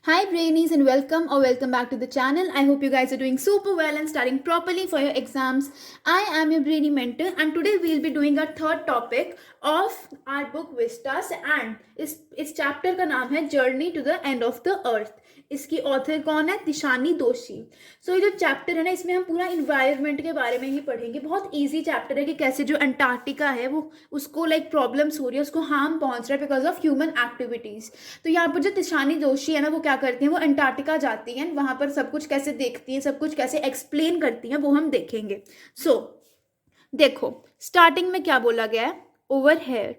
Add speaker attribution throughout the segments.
Speaker 1: Hi brainies and welcome back to the channel. I hope you guys are doing super well and studying properly for your exams. I am your brainy mentor and today we'll be doing our third topic of our book Vistas and इस chapter का नाम है journey to the end of the earth. इसकी author कौन है? तिशानी दोशी. सो ये जो chapter है ना, इसमें हम पूरा इन्वायरमेंट के बारे में ही पढ़ेंगे. बहुत ईजी चैप्टर है कि कैसे जो अंटार्कटिका है वो उसको प्रॉब्लम्स हो रही है, उसको हार्म पहुंच रहा है बिकॉज ऑफ ह्यूमन एक्टिविटीज. तो यहाँ पर जो तिशानी दोशी है ना, वो क्या करती हैं, वो अंटार्कटिका जाती हैं, वहां पर सब कुछ कैसे देखती हैं, सब कुछ कैसे एक्सप्लेन करती हैं, वो हम देखेंगे. सो देखो स्टार्टिंग में क्या बोला गया है ओवर हेयर.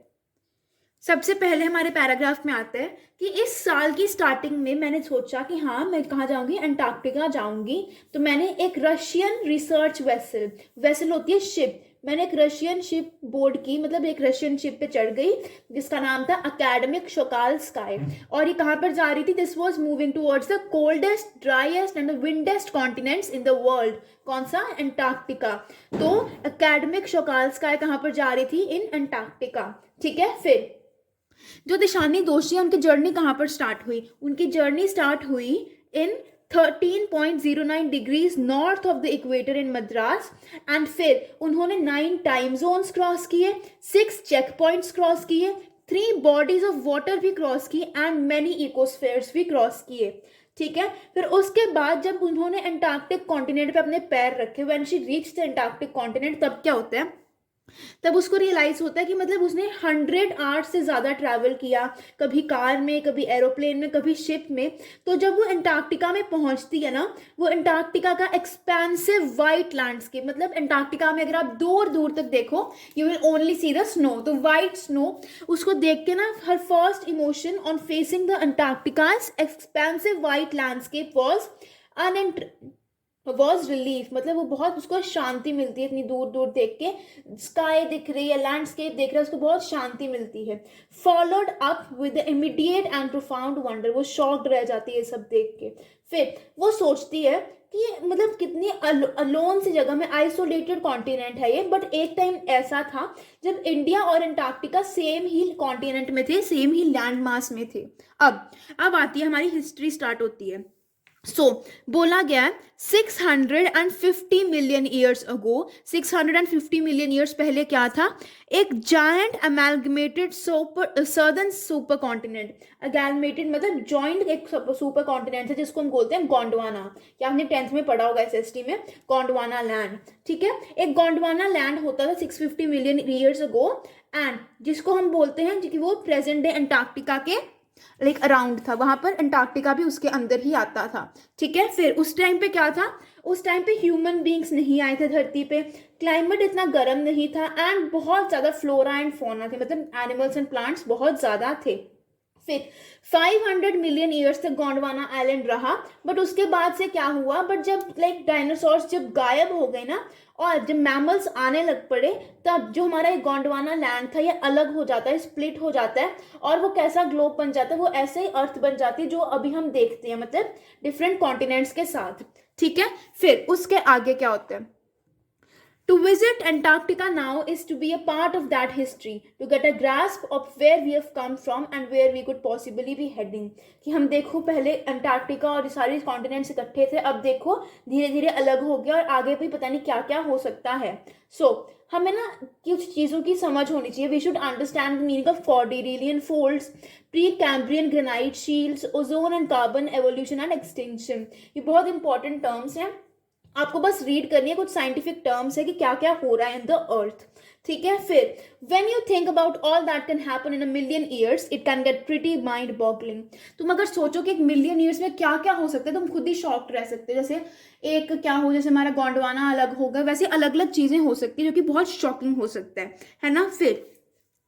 Speaker 1: सबसे पहले हमारे पैराग्राफ में आता है कि इस साल की स्टार्टिंग में मैंने सोचा कि हाँ मैं कहाँ जाऊंगी, अंटार्कटिका जाऊंगी. तो मैंने एक रशियन रिसर्च वेसल होती है शिप, मैंने एक रशियन शिप बोर्ड की, मतलब एक रशियन शिप पे चढ़ गई जिसका नाम था अकेडमिक शोकाल स्काई. और ये कहाँ पर जा रही थी? This was moving towards the coldest, driest and the windest continents in the world. कौन सा? अंटार्कटिका. तो अकेडमिक शोकाल स्काई कहाँ पर जा रही थी? इन अंटार्कटिका. ठीक है. फिर जो तिशानी दोशी है, उनकी जर्नी कहाँ पर स्टार्ट हुई? उनकी जर्नी स्टार्ट हुई इन 13.09 degrees north of the equator in Madras. And फिर उन्होंने 9 टाइम जोन्स क्रॉस किए, 6 चेक पॉइंट्स क्रॉस किए, 3 बॉडीज ऑफ वाटर भी क्रॉस की एंड मैनी इकोस्फेयर्स भी क्रॉस किए. ठीक है. फिर उसके बाद जब उन्होंने अंटार्कटिक कॉन्टिनेंट पे अपने पैर रखे, when she reach the Antarctic continent, तब क्या होता है? तब उसको रियलाइज होता है कि मतलब उसने 100 आवर्स से ज़्यादा ट्रैवल किया, कभी कार में, कभी एरोप्लेन में, कभी शिप में. तो जब वो अंटार्कटिका में पहुंचती है ना, वो अंटार्कटिका का एक्सपेंसिव वाइट लैंडस्केप, मतलब अंटार्कटिका में अगर आप दूर दूर तक देखो you will only see the snow, तो वाइट स्नो, उसको देख के ना her first emotion on facing the Antarctica's expensive white landscape was relief. मतलब वो बहुत, उसको शांति मिलती है इतनी दूर दूर देख के, स्काई दिख रही है, लैंडस्केप देख रहा है, उसको बहुत शांति मिलती है. Followed up with the immediate and profound wonder, वो शॉक्ड रह जाती है ये सब देख के. फिर वो सोचती है कि मतलब कितनी अलोन सी जगह में, आइसोलेटेड कॉन्टिनेंट है ये. बट एक टाइम ऐसा था जब इंडिया और अंटार्कटिका सेम ही कॉन्टिनेंट में थे, सेम ही लैंड मास में थे. अब आती है हमारी हिस्ट्री, स्टार्ट होती है. बोला गया है 650 million years ago, 650 million years पहले क्या था? एक giant amalgamated southern super continent. Amalgamated मतलब जॉइंट एक सुपर कॉन्टिनेंट है जिसको हम बोलते हैं गोंडवाना. क्या हमने 10th में पढ़ा होगा एसएसटी में, गोंडवाना लैंड. ठीक है. एक गोंडवाना लैंड होता था 650 मिलियन ईयर्स अगो, एंड जिसको हम बोलते हैं कि वो प्रेजेंट डे अंटार्कटिका के अराउंड था. वहां पर अंटार्कटिका भी उसके अंदर ही आता था. ठीक है. फिर उस टाइम पे क्या था? उस टाइम पे ह्यूमन बींग्स नहीं आए थे धरती पे, क्लाइमेट इतना गर्म नहीं था, एंड बहुत ज्यादा फ्लोरा एंड फौना थे, मतलब एनिमल्स एंड प्लांट्स बहुत ज्यादा थे. फिर 500 मिलियन ईयर्स तक गोंडवाना आइलैंड रहा. बट उसके बाद से क्या हुआ? बट जब डायनासोर्स जब गायब हो गए ना, और जब मैमल्स आने लग पड़े, तब जो हमारा ये गोंडवाना लैंड था ये अलग हो जाता है, स्प्लिट हो जाता है, और वो कैसा ग्लोब बन जाता है? वो ऐसे ही अर्थ बन जाती है जो अभी हम देखते हैं, मतलब डिफरेंट कॉन्टिनेंट्स के साथ. ठीक है. फिर उसके आगे क्या होता है? To visit Antarctica now is to be a part of that history, to get a grasp of where we have come from and where we could possibly be heading. कि हम देखो पहले अंटार्कटिका और सारे कॉन्टिनेंट्स इकट्ठे थे, अब देखो धीरे धीरे अलग हो गया और आगे भी पता नहीं क्या क्या हो सकता है. हमें ना कुछ चीज़ों की समझ होनी चाहिए. We should understand the meaning of Cordilleran folds, pre Cambrian granite shields, ozone and carbon evolution and extinction. ये बहुत इंपॉर्टेंट टर्म्स हैं, आपको बस रीड करनी है. कुछ साइंटिफिक टर्म्स है कि क्या क्या हो रहा है इन द अर्थ. ठीक है. फिर when you think about all that can happen in a million years, it can get pretty mind boggling. तुम अगर सोचो कि 1 मिलियन ईयर्स में क्या क्या हो सकता है, तुम खुद ही शॉक्ड रह सकते हो. जैसे एक क्या हो, जैसे हमारा गोंडवाना अलग होगा, वैसे अलग अलग चीजें हो सकती है जो कि बहुत शॉकिंग हो सकता है ना. फिर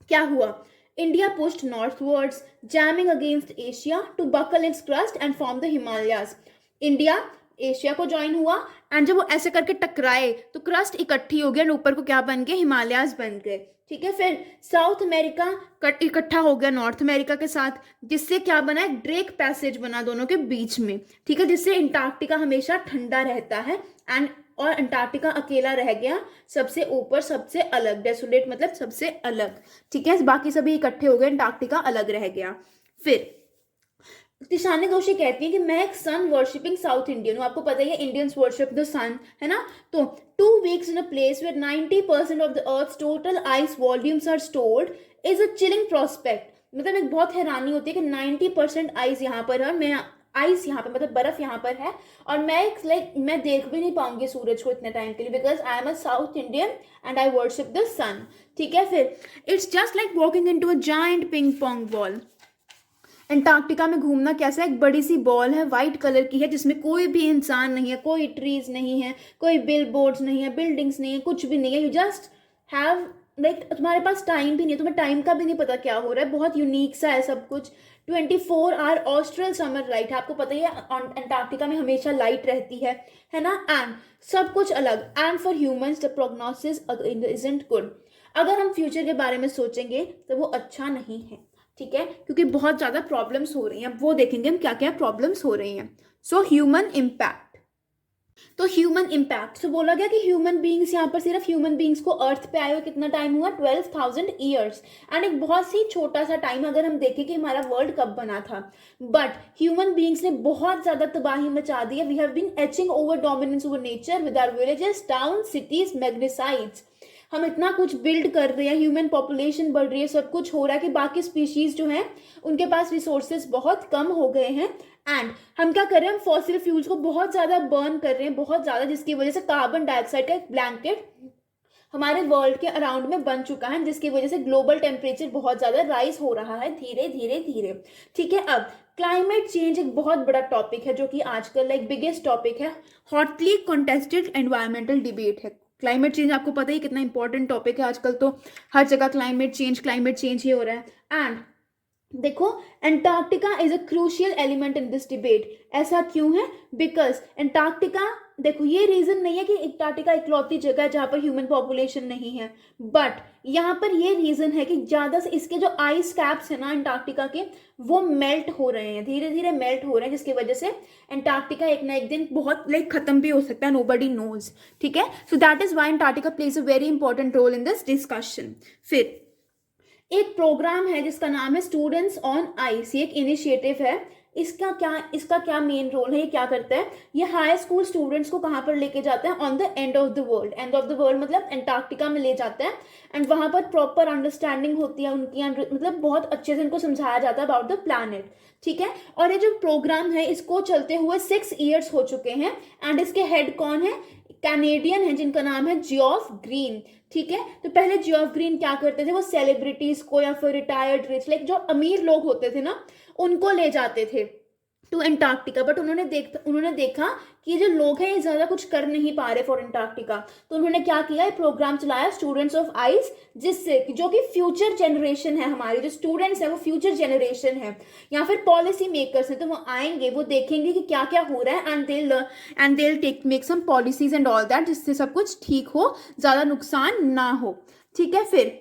Speaker 1: क्या हुआ? India pushed northwards, jamming against Asia to buckle its crust and form the Himalayas. India Asia को ज्वाइन हुआ, एंड जब वो ऐसे करके टकराए तो क्रस्ट इकट्ठी हो गया, ऊपर को क्या बन गए? हिमालयाज बन गए. ठीक है. फिर साउथ अमेरिका इकट्ठा हो गया नॉर्थ अमेरिका के साथ, जिससे क्या बना? एक ड्रेक पैसेज बना दोनों के बीच में. ठीक है. जिससे अंटार्कटिका हमेशा ठंडा रहता है, एंड और अंटार्कटिका अकेला रह गया सबसे ऊपर, सबसे अलग, डेसोलेट मतलब सबसे अलग. ठीक है. बाकी सभी इकट्ठे हो गए, अंटार्कटिका अलग रह गया. फिर तिशानी दोषी कहती है कि मैं एक सन वर्शिपिंग साउथ इंडियन हूँ, आपको पता ही है इंडियंस वर्शिप द सन, है ना। तो 2 weeks in a place where 90% of the earth's total ice volumes are stored is a chilling prospect। मतलब एक बहुत हैरानी होती है कि 90% आइस यहाँ पर है, और मैं आइस यहाँ पे मतलब बर्फ यहाँ पर है, और मैं देख भी नहीं पाऊंगी सूरज को इतने टाइम के लिए, because I am a South Indian and I worship the sun. ठीक है, फिर it's just like walking into a giant ping pong ball. Antarctica में घूमना कैसा है, एक बड़ी सी बॉल है, वाइट कलर की है, जिसमें कोई भी इंसान नहीं है, कोई ट्रीज नहीं है, कोई बिल बोर्ड्स नहीं है, बिल्डिंग्स नहीं है, कुछ भी नहीं है। यू जस्ट हैव लाइक तुम्हारे पास टाइम भी नहीं है, तुम्हें टाइम का भी नहीं पता क्या हो रहा है, बहुत यूनिक सा है सब कुछ। 24 आवर ऑस्ट्रल समर लाइट है, आपको पता ही है अंटार्कटिका में हमेशा लाइट रहती है ना। एंड सब कुछ अलग, and for humans the prognosis isn't good. अगर हम फ्यूचर के बारे में सोचेंगे तो वो अच्छा नहीं है, ठीक है, क्योंकि बहुत ज़्यादा प्रॉब्लम्स हो रही हैं। वो देखेंगे हम क्या क्या प्रॉब्लम्स हो रही हैं। सो ह्यूमन इम्पैक्ट, तो ह्यूमन इम्पैक्ट से बोला गया कि ह्यूमन बींग्स, यहाँ पर सिर्फ ह्यूमन बींग्स को अर्थ पे आए हुए कितना टाइम हुआ, 12,000 ईयर्स। एंड एक बहुत ही छोटा सा टाइम अगर हम देखें कि हमारा वर्ल्ड कब बना था, बट ह्यूमन बींग्स ने बहुत ज़्यादा तबाही मचा दी है। We have been etching over dominance over nature with our villages, town, cities, megacities. हम इतना कुछ बिल्ड कर रहे हैं, ह्यूमन पॉपुलेशन बढ़ रही है, सब कुछ हो रहा है कि बाकी स्पीशीज जो हैं उनके पास रिसोर्सेज बहुत कम हो गए हैं। एंड हम क्या कर रहे हैं, हम फॉसिल फ्यूल्स को बहुत ज़्यादा बर्न कर रहे हैं, बहुत ज़्यादा, जिसकी वजह से कार्बन डाइऑक्साइड का एक ब्लैंकेट हमारे वर्ल्ड के अराउंड में बन चुका है, जिसकी वजह से ग्लोबल टेम्परेचर बहुत ज़्यादा राइज हो रहा है धीरे धीरे धीरे। ठीक है, अब क्लाइमेट चेंज एक बहुत बड़ा टॉपिक है जो कि आजकल एक बिगेस्ट टॉपिक है, हॉटली कॉन्टेस्टेड एनवायरमेंटल डिबेट है। क्लाइमेट चेंज आपको पता ही कितना इंपॉर्टेंट टॉपिक है, आजकल तो हर जगह क्लाइमेट चेंज ही हो रहा है। एंड देखो, Antarctica is a crucial element in this debate. ऐसा क्यों है, बिकॉज अंटार्कटिका, देखो ये रीजन नहीं है कि अंटार्कटिका इकलौती जगह है जहां पर ह्यूमन पॉपुलेशन नहीं है, बट यहाँ पर ये रीजन है कि ज्यादा से इसके जो आइस कैप्स है ना अंटार्कटिका के, वो मेल्ट हो रहे हैं, धीरे धीरे मेल्ट हो रहे हैं, जिसकी वजह से अंटार्कटिका एक ना एक दिन बहुत खत्म भी हो सकता है, नोबडी नोज। ठीक है, so that is why Antarctica plays a very important role in this discussion. फिर एक प्रोग्राम है जिसका नाम है स्टूडेंट्स ऑन आइस, ये एक इनिशिएटिव है। इसका क्या मेन रोल है, ये क्या करता है, ये हाई स्कूल स्टूडेंट्स को कहाँ पर लेके जाता है, on the end of the world. And of the world मतलब अंटार्कटिका में ले जाता है, एंड वहां पर प्रॉपर अंडरस्टैंडिंग होती है उनकी, मतलब बहुत अच्छे से उनको समझाया जाता है अबाउट द प्लैनेट। ठीक है, और ये जो प्रोग्राम है इसको चलते हुए 6 years हो चुके हैं, एंड इसके हेड कौन है, कैनेडियन है जिनका नाम है जियोफ ग्रीन। ठीक है, तो पहले जियोफ ग्रीन क्या करते थे, वो सेलिब्रिटीज को या फिर रिटायर्ड रिच लाइक जो अमीर लोग होते थे ना, उनको ले जाते थे टू अंटार्कटिका। बट उन्होंने देखा कि ये जो लोग हैं ये ज़्यादा कुछ कर नहीं पा रहे फॉर अंटार्कटिका, तो उन्होंने क्या किया, ये प्रोग्राम चलाया स्टूडेंट्स ऑफ आइस, जिससे जो कि फ्यूचर जनरेशन है, हमारे जो स्टूडेंट्स हैं वो फ्यूचर जनरेशन है, या फिर पॉलिसी मेकर्स हैं, तो वो आएंगे, वो देखेंगे कि क्या क्या हो रहा है, and they take make some policies and all that, जिससे सब कुछ ठीक हो, ज़्यादा नुकसान ना हो। ठीक है, फिर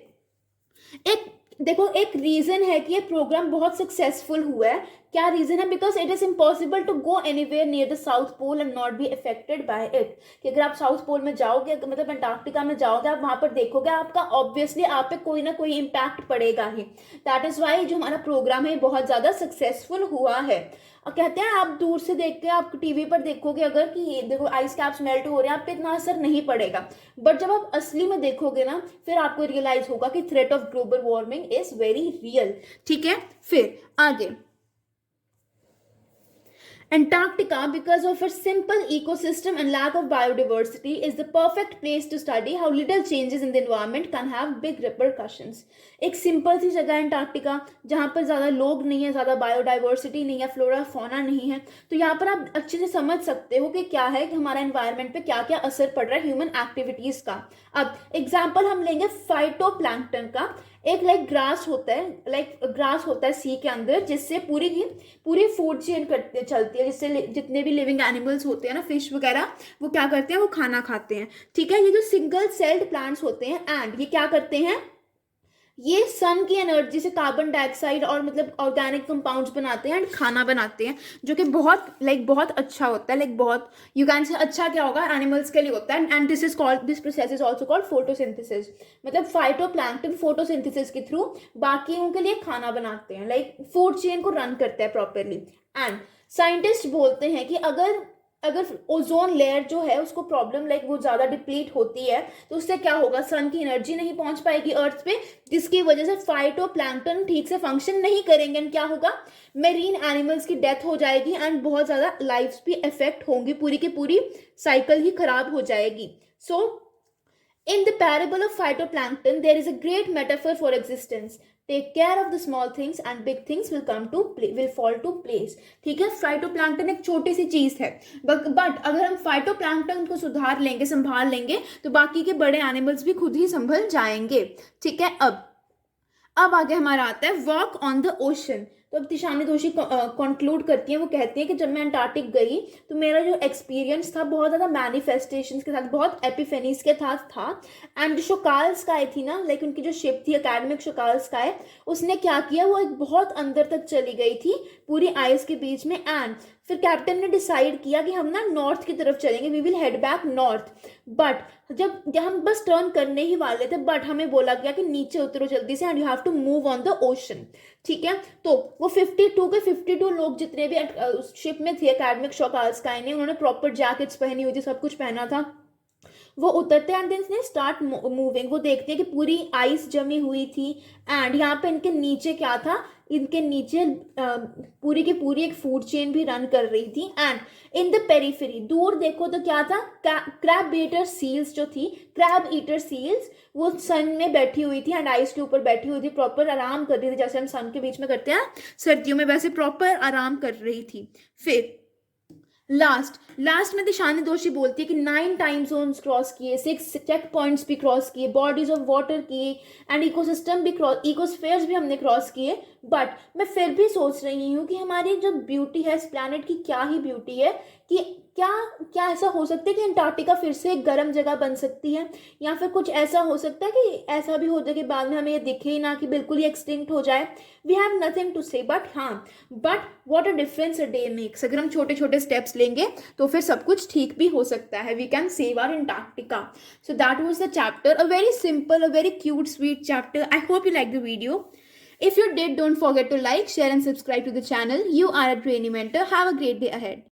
Speaker 1: एक रीजन है कि ये प्रोग्राम बहुत सक्सेसफुल हुआ है। क्या रीजन है, because it is impossible to go anywhere near the south pole and not be affected by it. कि अगर आप साउथ पोल में जाओगे, मतलब अंटार्कटिका में जाओगे, आप वहां पर देखोगे, आपका ऑब्वियसली आप पे कोई ना कोई इम्पैक्ट पड़ेगा ही। दैट इज वाई जो हमारा प्रोग्राम है बहुत ज्यादा सक्सेसफुल हुआ है। और कहते हैं आप दूर से देख के, आप टीवी पर देखोगे अगर कि ये देखो आइस कैप्स मेल्ट हो रहे हैं, आप पे इतना असर नहीं पड़ेगा, बट जब आप असली में देखोगे ना, फिर आपको रियलाइज होगा कि threat of global warming is very real. ठीक है, फिर आगे Antarctica, because of its simple ecosystem and lack of biodiversity, is the perfect place to study how little changes in the environment can have big repercussions. एक simple सी जगह है Antarctica, जहाँ पर ज़्यादा लोग नहीं है, ज़्यादा बायोडाइवर्सिटी नहीं है, फ्लोरा फौना नहीं है, तो यहाँ पर आप अच्छे से समझ सकते हो कि क्या है कि हमारा एनवायरनमेंट पे क्या क्या असर पड़ रहा है ह्यूमन एक्टिविटीज़ का। अब एग्जाम्पल हम लेंगे फाइटोप्लैंक्टन का। एक ग्रास होता है सी के अंदर, जिससे पूरी फूड चेन चलती है, जिससे जितने भी लिविंग एनिमल्स होते हैं ना, फिश वगैरह, वो क्या करते हैं, वो खाना खाते हैं। ठीक है, ये जो सिंगल सेल्ड प्लांट्स होते हैं, एंड ये क्या करते हैं, ये सन की एनर्जी से कार्बन डाइऑक्साइड और मतलब ऑर्गेनिक कंपाउंड्स बनाते हैं एंड खाना बनाते हैं, जो कि बहुत बहुत अच्छा होता है, बहुत यू कैन से अच्छा क्या होगा एनिमल्स के लिए होता है। And this process is also called photosynthesis. मतलब फाइटोप्लैंक्टन फोटोसिंथेसिस के थ्रू बाकियों के लिए खाना बनाते हैं, फूड चेन को रन करते हैं प्रॉपरली। एंड साइंटिस्ट बोलते हैं कि अगर अगर ओजोन लेयर जो है उसको प्रॉब्लम वो ज़्यादा डिप्लीट होती है, तो उससे क्या होगा, सन की एनर्जी नहीं पहुंच पाएगी अर्थ पे, जिसकी वजह से फाइटोप्लैंक्टन ठीक से फंक्शन नहीं करेंगे एंड क्या होगा, मेरीन एनिमल्स की डेथ हो जाएगी एंड बहुत ज़्यादा लाइफ्स भी इफेक्ट होंगी, पूरी की पूरी साइकिल ही खराब हो जाएगी। सो in the parable of phytoplankton, there is a great metaphor for existence. Take care of the small things and big things will fall to place. ठीक है, फाइटोप्लैंक्टन एक छोटी सी चीज है, बट अगर हम फाइटोप्लैंक्टन को सुधार लेंगे, संभाल लेंगे, तो बाकी के बड़े एनिमल्स भी खुद ही संभल जाएंगे। ठीक है, अब आगे हमारा आता है वॉक ऑन द ओशन। तो अब तिशानी दोषी कंक्लूड करती हैं, वो कहती हैं कि जब मैं अंटार्कटिक गई तो मेरा जो एक्सपीरियंस था बहुत ज़्यादा मैनिफेस्टेशंस के साथ, बहुत एपिफेनीज के साथ था। एंड जो शोकाल स्काई थी ना, उनकी जो शिप थी एकेडमिक शोकाल स्काई, उसने क्या किया, वो एक बहुत अंदर तक चली गई थी पूरी आइस के बीच में। एंड फिर कैप्टन ने डिसाइड किया कि हम ना नॉर्थ की तरफ चलेंगे, we will head back north. But जब हम बस टर्न करने ही वाले थे, बट हमें बोला गया कि नीचे उतरो जल्दी से and you have to move on the ocean. ठीक है, तो वो 52 लोग जितने भी शिप में थे एकेडमिक शोकाल स्काई ने, उन्होंने प्रॉपर जैकेट्स पहनी हुई थी, सब कुछ पहना था। वो उतरते हैं एंड दे स्टार्ट मूविंग। वो देखते हैं कि पूरी आइस जमी हुई थी एंड यहाँ पे इनके नीचे क्या था, इनके नीचे पूरी की पूरी एक फूड चेन भी रन कर रही थी। एंड इन द पेरीफेरी दूर देखो तो क्या था, क्रैब ईटर सील्स जो थी, क्रैब ईटर सील्स, वो सन में बैठी हुई थी एंड आइस के ऊपर बैठी हुई थी, प्रॉपर आराम कर रही थी, जैसे हम सन के बीच में करते हैं सर्दियों में, वैसे प्रॉपर आराम कर रही थी। फिर लास्ट में दिशानी दोषी बोलती है कि 9 टाइम जोन्स क्रॉस किए, 6 चेक पॉइंट्स भी क्रॉस किए, बॉडीज ऑफ वाटर किए एंड इकोसिस्टम भी इकोस्फेयर्स भी हमने क्रॉस किए। बट मैं फिर भी सोच रही हूँ कि हमारी जो ब्यूटी है इस प्लैनेट की, क्या ही ब्यूटी है, कि क्या ऐसा हो सकता है कि अंटार्कटिका फिर से एक गर्म जगह बन सकती है, या फिर कुछ ऐसा हो सकता है कि ऐसा भी हो जाए कि बाद में हमें ये दिखे ही ना, कि बिल्कुल ही एक्सटिंक्ट हो जाए। वी हैव नथिंग टू से, but what a difference a day makes. अगर हम छोटे छोटे स्टेप्स लेंगे तो फिर सब कुछ ठीक भी हो सकता है। We can save our Antarctica. So that was the chapter, a very simple, a very cute sweet chapter. I hope you like the video. If you did, don't forget to like, share and subscribe to the channel. You are a training mentor. Have a great day ahead.